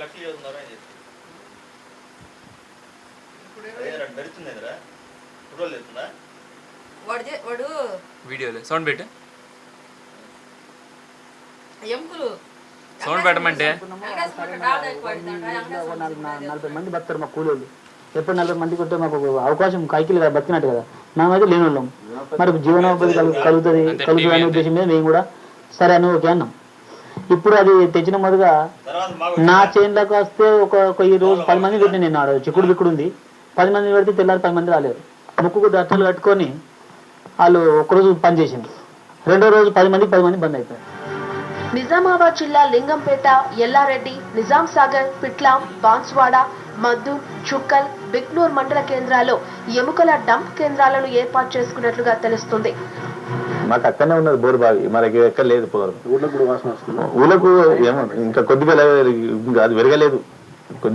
లక్షలు చదువుతున్నారా అని చెప్పి నడుస్తుందిరా ఫోటోలు తెస్తుందా వాడు వీడియోలో సౌండ్ పెట్టు ఎముకలు సౌండ్ పెట్టమంటే 40 మంది బతారు మా కూలీలు ఎప్పుడు 40 మందికి ఉంటే మాకు అవకాశం కైకిలు కదా బతికినట్టు కదా మేమైతే లేని వాళ్ళం మరి జీవనోపాధి కలుగుతుంది అనే ఉద్దేశం మీద మేము కూడా సరే అని ఓకే అన్నాం. ఇప్పుడు అది తెచ్చిన మొదలుగా నా చేనులకు వస్తే ఒక ఈ రోజు 10 మంది పెట్టి నేను ఆడ చిక్కుడు బిక్కుడు ఉంది 10 మంది పెడితే తెల్లారి 10 మంది రాలేరు. ముక్కుకు దట్టలు కట్టుకొని వాళ్ళు ఒకరోజు పని చేసింది, రెండో రోజు 10 మంది బంద్ అయిపోయారు. నిజామాబాద్ జిల్లా లింగంపేట, ఎల్లారెడ్డి, నిజాం సాగర్, పిట్లాం, బాన్స్వాడ, మద్దూర్, చుక్కల్, బిక్నూర్ మండల కేంద్రాల్లో ఎముకల డంప్ కేంద్రాలను ఏర్పాటు చేసుకున్నట్లుగా తెలుస్తుంది. మాకు అక్కడనే ఉన్నది బోరు బావి, మనకి ఎక్కడ లేదు పోరు. ఊళ్ళకు ఏమో ఇంకా కొద్దిగా అది పెరగలేదు కొద్ది